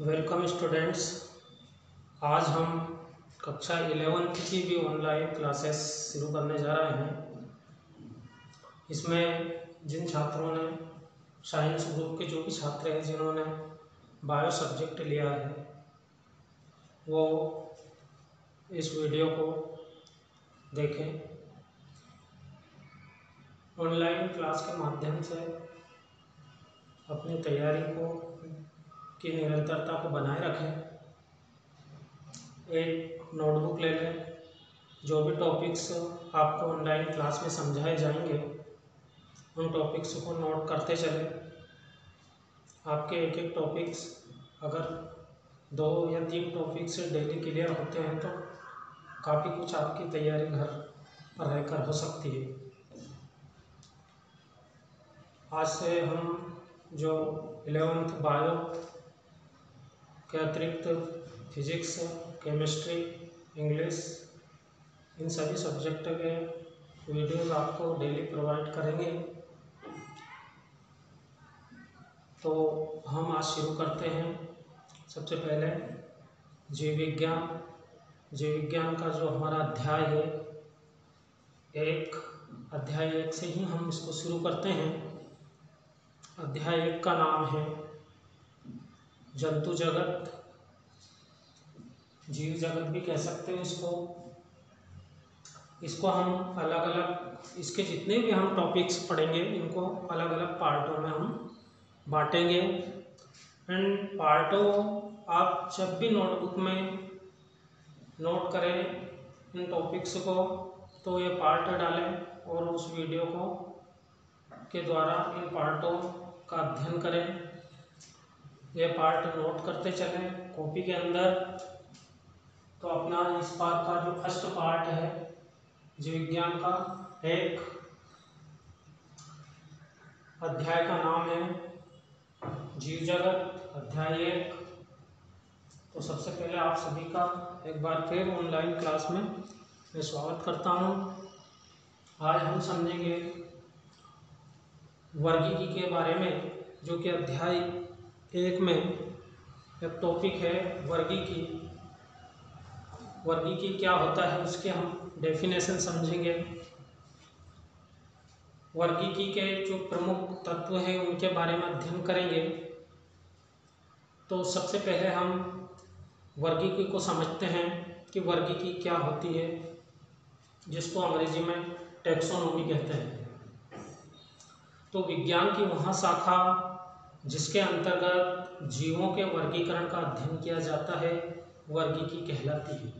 Welcome students. आज हम कक्षा 11th की भी ऑनलाइन क्लासेस शुरू करने जा रहे हैं। इसमें जिन छात्रों ने साइंस ग्रुप के जो भी छात्र हैं जिन्होंने बायो सब्जेक्ट लिया है वो इस वीडियो को देखें। ऑनलाइन क्लास के माध्यम से अपनी तैयारी की निरंतरता को बनाए रखें। एक नोटबुक ले लें। जो भी टॉपिक्स आपको ऑनलाइन क्लास में समझाए जाएंगे उन टॉपिक्स को नोट करते चलें। आपके एक एक टॉपिक्स अगर 2 या 3 टॉपिक्स डेली क्लियर होते हैं तो काफ़ी कुछ आपकी तैयारी घर पर रहकर हो सकती है। आज से हम जो 11th बायो के अतिरिक्त फिजिक्स, केमिस्ट्री, इंग्लिश इन सभी सब्जेक्ट के वीडियोज़ आपको डेली प्रोवाइड करेंगे। तो हम आज शुरू करते हैं। सबसे पहले जीव विज्ञान का जो हमारा अध्याय है अध्याय 1 से ही हम इसको शुरू करते हैं। अध्याय 1 का नाम है जंतु जगत, जीव जगत भी कह सकते हैं इसको हम अलग अलग इसके जितने भी हम टॉपिक्स पढ़ेंगे इनको अलग अलग पार्टों में हम बांटेंगे। एंड पार्टों आप जब भी नोटबुक में नोट करें इन टॉपिक्स को तो ये पार्ट डालें और उस वीडियो को के द्वारा इन पार्टों का अध्ययन करें। ये पार्ट नोट करते चलें कॉपी के अंदर। तो अपना इस बार का जो फर्स्ट पार्ट है जीव विज्ञान का एक अध्याय का नाम है जीव जगत, अध्याय 1। तो सबसे पहले आप सभी का एक बार फिर ऑनलाइन क्लास में मैं स्वागत करता हूँ। आज हम समझेंगे वर्गीकी के बारे में, जो कि अध्याय 1 में एक टॉपिक है वर्गीकी। वर्गीकी क्या होता है उसके हम डेफिनेशन समझेंगे। वर्गीकी के जो प्रमुख तत्व हैं उनके बारे में अध्ययन करेंगे। तो सबसे पहले हम वर्गीकी को समझते हैं कि वर्गीकी क्या होती है, जिसको अंग्रेजी में टैक्सोनॉमी कहते हैं। तो विज्ञान की वह शाखा जिसके अंतर्गत जीवों के वर्गीकरण का अध्ययन किया जाता है वर्गीकी कहलाती है।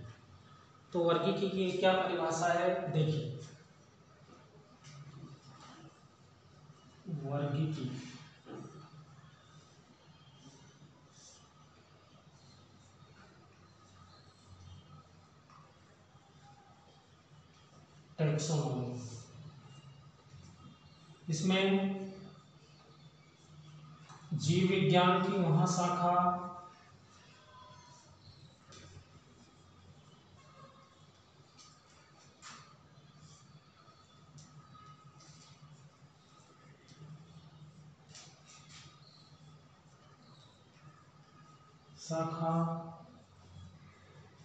तो वर्गीकी की क्या परिभाषा है देखिए। वर्गीकी टैक्सोनॉमी, इसमें जीव विज्ञान की वह शाखा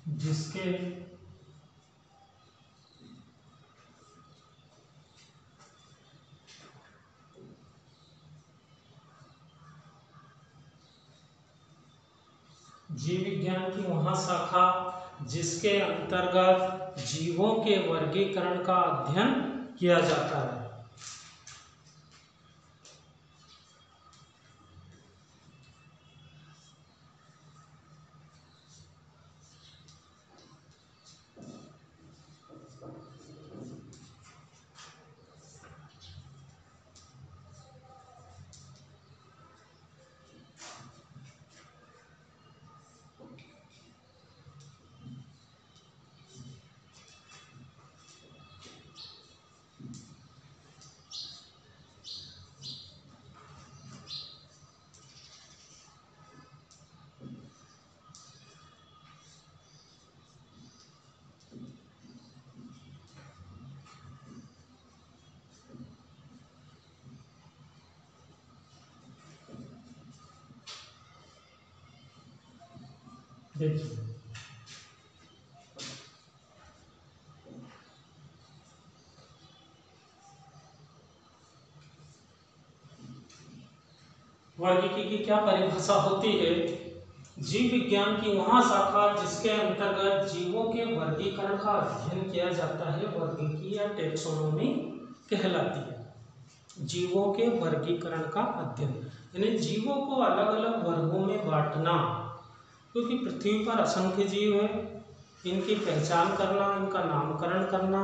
जिसके जीव विज्ञान की वह शाखा जिसके अंतर्गत जीवों के वर्गीकरण का अध्ययन किया जाता है। देखिए वर्गीकी की क्या परिभाषा होती है। जीव विज्ञान की वह शाखा जिसके अंतर्गत जीवों के वर्गीकरण का अध्ययन किया जाता है वर्गीकी या टेक्सोनोमी कहलाती है। जीवों के वर्गीकरण का अध्ययन यानी जीवों को अलग अलग वर्गों में बांटना, क्योंकि पृथ्वी पर असंख्य जीव हैं, इनकी पहचान करना, इनका नामकरण करना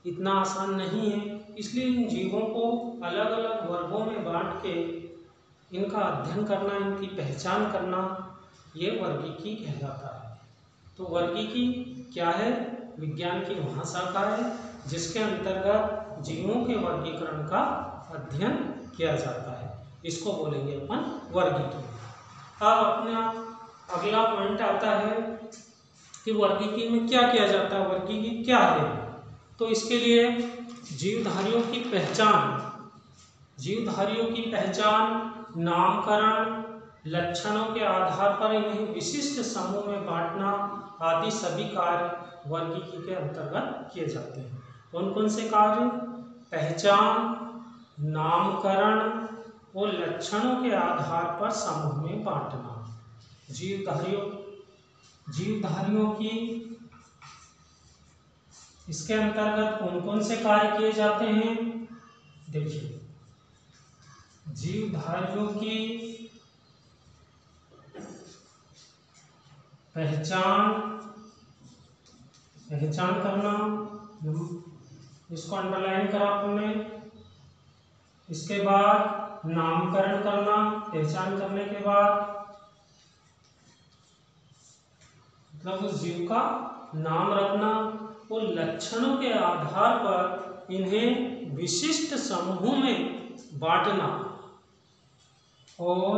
इतना आसान नहीं है। इसलिए इन जीवों को अलग अलग वर्गों में बांट के इनका अध्ययन करना, इनकी पहचान करना, ये वर्गीकी कहलाता है। तो वर्गीकी क्या है? विज्ञान की वह शाखा है जिसके अंतर्गत जीवों के वर्गीकरण का अध्ययन किया जाता है, इसको बोलेंगे अपन वर्गीकी। अब अपना अगला पॉइंट आता है कि वर्गीकी में क्या किया जाता है, वर्गीकी क्या है। तो इसके लिए जीवधारियों की पहचान, नामकरण, लक्षणों के आधार पर इन्हें विशिष्ट समूह में बांटना आदि सभी कार्य वर्गीकी के अंतर्गत किए जाते हैं। कौन कौन से कार्य? पहचान, नामकरण और लक्षणों के आधार पर समूह में बांटना। जीवधारियों की इसके अंतर्गत कौन कौन से कार्य किए जाते हैं? देखिए जीवधारियों की पहचान करना, इसको अंडरलाइन करा आपने। इसके बाद नामकरण करना, पहचान करने के बाद मतलब उस जीव का नाम रखना और लक्षणों के आधार पर इन्हें विशिष्ट समूह में बांटना और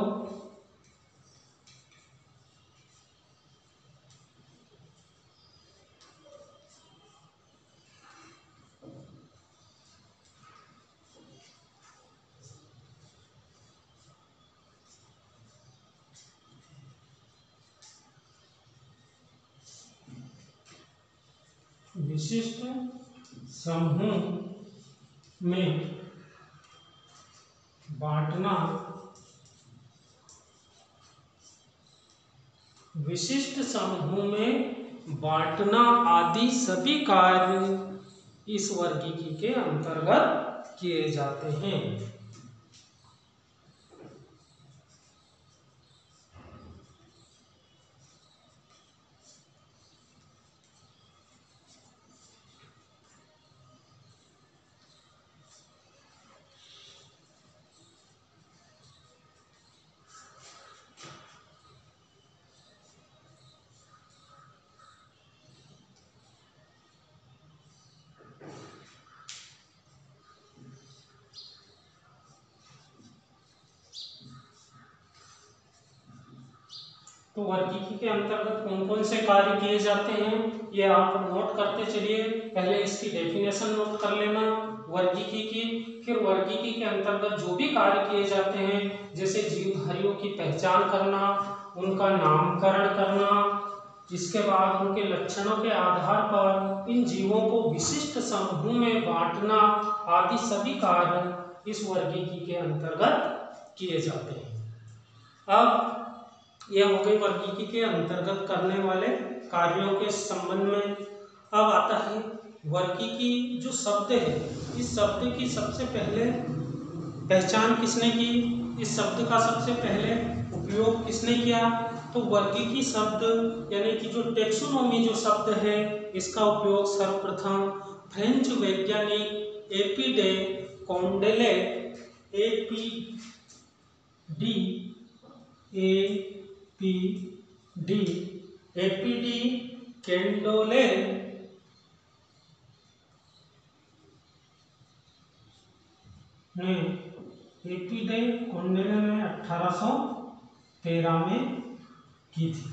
विशिष्ट समूह में बांटना, आदि सभी कार्य इस वर्गीकी के अंतर्गत किए जाते हैं। तो वर्गीकी के अंतर्गत कौन कौन से कार्य किए जाते हैं ये आप नोट करते चलिए। पहले इसकी डेफिनेशन नोट कर लेना वर्गीकी की, फिर वर्गीकी के अंतर्गत जो भी कार्य किए जाते हैं जैसे जीवधारियों की पहचान करना, उनका नामकरण करना, इसके बाद उनके लक्षणों के आधार पर इन जीवों को विशिष्ट समूह में बांटना आदि सभी कार्य इस वर्गीकी के अंतर्गत किए जाते हैं। अब यह हो गई वर्गीकी के अंतर्गत करने वाले कार्यों के संबंध में। अब आता है वर्गीकी जो शब्द है, इस शब्द की सबसे पहले पहचान किसने की, इस शब्द का सबसे पहले उपयोग किसने किया? तो वर्गीकी शब्द यानी कि जो टेक्सोनोमी जो शब्द है इसका उपयोग सर्वप्रथम फ्रेंच वैज्ञानिक एपी डे कोंडेले एपीडी कैंडोले ने एपीडे कोंडेले ने 1813 में की थी।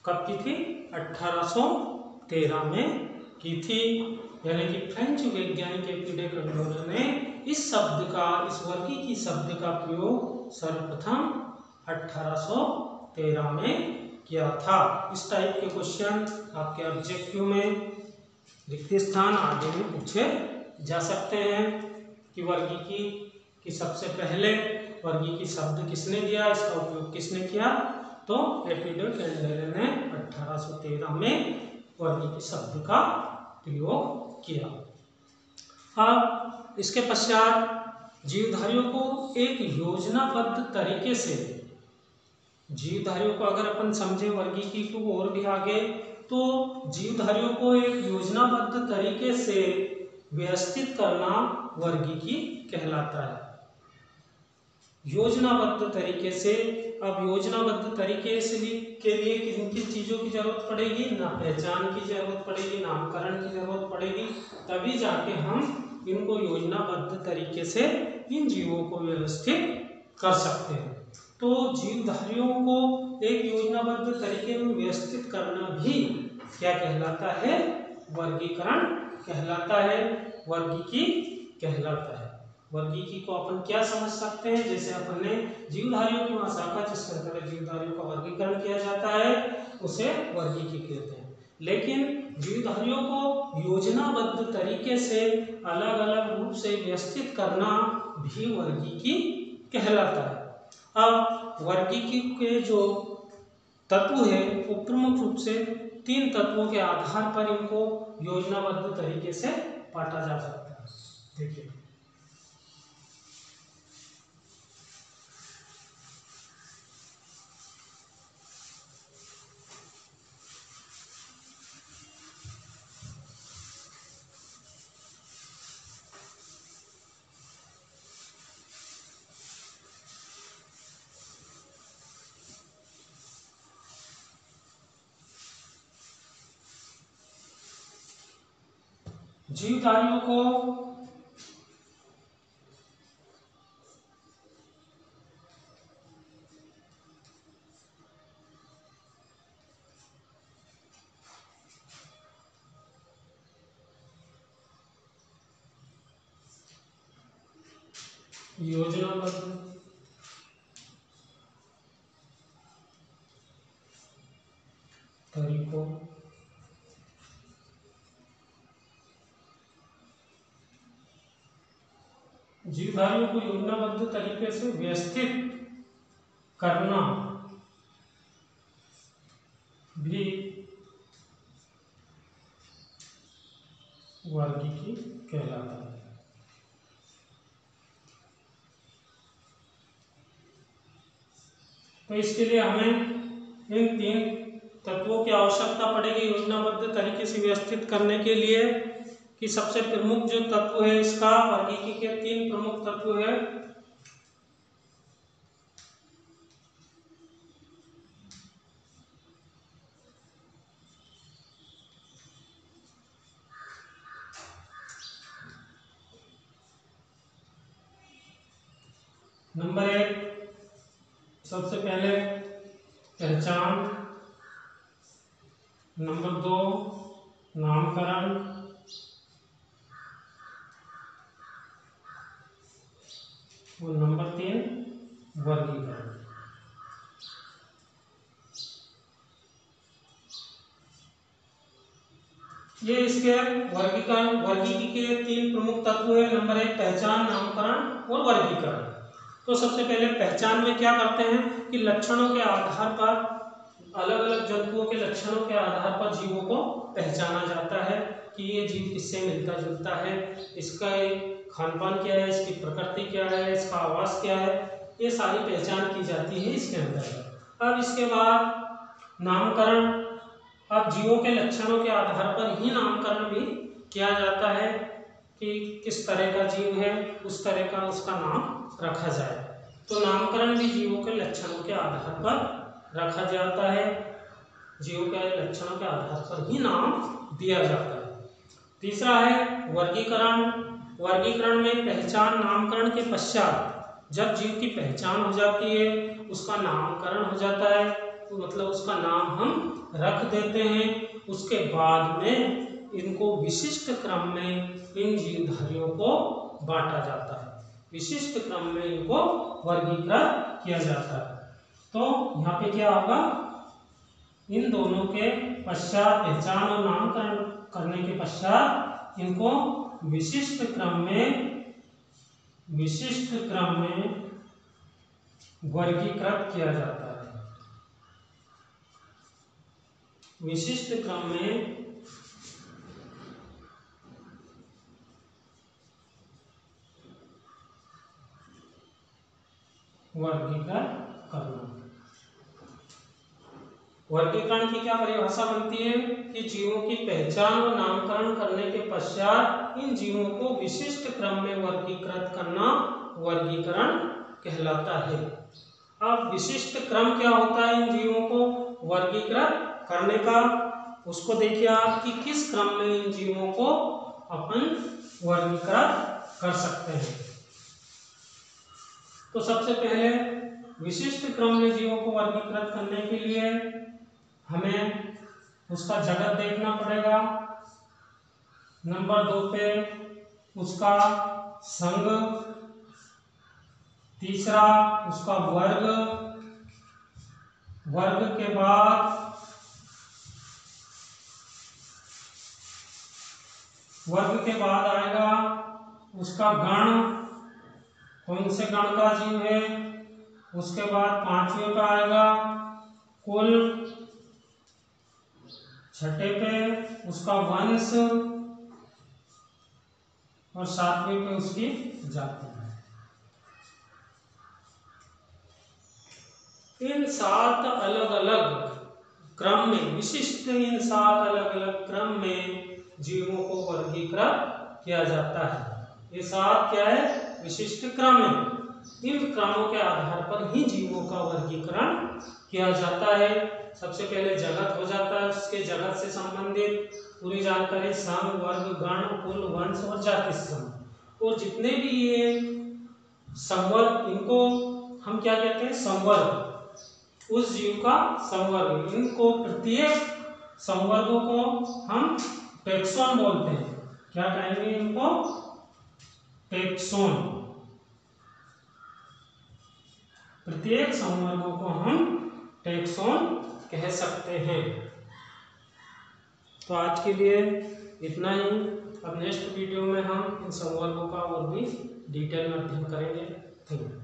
कब की थी? 1813 में की थी। यानी कि फ्रेंच वैज्ञानिक एपीडे कोंडेले ने इस वर्गीकी शब्द का प्रयोग सर्वप्रथम 1813 में किया था। इस टाइप के क्वेश्चन आपके ऑब्जेक्टिव में, रिक्त स्थान आदि में पूछे जा सकते हैं कि वर्गीकी की सबसे पहले वर्गीकी शब्द किसने दिया, इसका उपयोग किसने किया, तो एपिडो कैंडेले ने 1813 में वर्गीकी शब्द का प्रयोग किया। अब इसके पश्चात जीवधारियों को एक योजनाबद्ध तरीके से, जीवधारियों को अगर अपन समझे वर्गीकी को और भी आगे, तो जीवधारियों को एक योजनाबद्ध तरीके से व्यवस्थित करना वर्गीकी कहलाता है। योजनाबद्ध तरीके से, अब योजनाबद्ध तरीके से के लिए किन किन चीजों की जरूरत पड़ेगी, ना पहचान की जरूरत पड़ेगी, नामकरण की जरूरत पड़ेगी, तभी जाके हम इनको योजनाबद्ध तरीके से इन जीवों को व्यवस्थित कर सकते हैं। तो जीवधारियों को एक योजनाबद्ध तरीके में व्यवस्थित करना भी क्या कहलाता है, वर्गीकरण कहलाता है, वर्गीकी कहलाता है। वर्गीकी को अपन क्या समझ सकते हैं, जैसे अपन ने जीवधारियों की शाखा जिस तरह जीवधारियों का वर्गीकरण किया जाता है उसे वर्गीकी कहते हैं। लेकिन जीवधारियों को योजनाबद्ध तरीके से अलग अलग रूप से व्यवस्थित करना भी वर्गीकी कहलाता है। अब वर्गीकी के जो तत्व है वो प्रमुख रूप से 3 तत्वों के आधार पर इनको योजनाबद्ध तरीके से बांटा जा सकता है। देखिए, जीवधारियों को योजनाबद्ध तरीकों जीवधारियों को योजनाबद्ध तरीके से व्यवस्थित करना भी वर्गीकी कहलाता है। तो इसके लिए हमें इन 3 तत्वों की आवश्यकता पड़ेगी योजनाबद्ध तरीके से व्यवस्थित करने के लिए, कि सबसे प्रमुख जो तत्व है इसका, वर्गीकी के 3 प्रमुख तत्व है। नंबर 1 सबसे पहले पहचान, नंबर 2 नामकरण, और नंबर 3 वर्गीकरण। ये इसके वर्गीकी के 3 प्रमुख तत्व है। नंबर 1 पहचान, नामकरण और वर्गीकरण। तो सबसे पहले पहचान में क्या करते हैं कि लक्षणों के आधार पर, अलग अलग जंतुओं के लक्षणों के आधार पर जीवों को पहचाना जाता है कि ये जीव किससे मिलता जुलता है, इसका खान पान क्या है, इसकी प्रकृति क्या है, इसका आवास क्या है, ये सारी पहचान की जाती है इसके अंतर्गत। अब इसके बाद नामकरण, अब जीवों के लक्षणों के आधार पर ही नामकरण भी किया जाता है कि किस तरह का जीव है उस तरह का उसका नाम रखा जाए। तो नामकरण भी जीवों के लक्षणों के आधार पर रखा जाता है, जीवों के लक्षणों के आधार पर ही नाम दिया जाता है। तीसरा है वर्गीकरण। वर्गीकरण में पहचान, नामकरण के पश्चात जब जीव की पहचान हो जाती है, उसका नामकरण हो जाता है, तो मतलब उसका नाम हम रख देते हैं, उसके बाद में इनको विशिष्ट क्रम में इन जीवधारियों को बांटा जाता है, विशिष्ट क्रम में इनको वर्गीकृत किया जाता है। तो यहाँ पे क्या होगा, इन दोनों के पश्चात पहचान और नामकरण करने के पश्चात इनको विशिष्ट क्रम में वर्गीकृत किया जाता है। विशिष्ट क्रम में वर्गीकृत करना। वर्गीकरण की क्या परिभाषा बनती है कि जीवों की पहचान और नामकरण करने के पश्चात इन जीवों को विशिष्ट क्रम में वर्गीकृत करना वर्गीकरण कहलाता है। अब विशिष्ट क्रम क्या होता है इन जीवों को वर्गीकृत करने का, उसको देखिए आप कि किस क्रम में इन जीवों को अपन वर्गीकृत कर सकते हैं। तो सबसे पहले विशिष्ट क्रम में जीवों को वर्गीकृत करने के लिए हमें उसका जगत देखना पड़ेगा। नंबर 2 पे उसका संघ, तीसरा उसका वर्ग, वर्ग के बाद आएगा उसका गण, कौन से गण का जीव है। उसके बाद 5वें का आएगा कुल, 6ठे पे उसका वंश और 7वें पे उसकी जाति। इन 7 अलग अलग क्रम में विशिष्ट इन 7 अलग अलग क्रम में जीवों को वर्गीकृत किया जाता है। ये 7 क्या है विशिष्ट क्रम है। इन क्रमों के आधार पर ही जीवों का वर्गीकरण किया जाता है। सबसे पहले जगत हो जाता है, उसके जगत से संबंधित पूरी जानकारी, संघ, वर्ग, गण, कुल, वंश और जाति से संबंधित। और जितने भी ये संवर्ग, इनको हम क्या कहते हैं संवर्ग, उस जीव का संवर्ग। इनको प्रत्येक संवर्गों को हम टैक्सोन बोलते हैं। क्या कहेंगे इनको टैक्सोन। प्रत्येक संवर्गों को हम टैक्सोन कह सकते हैं। तो आज के लिए इतना ही। अब नेक्स्ट वीडियो में हम इन संवर्गों का और भी डिटेल में अध्ययन करेंगे। Thank you.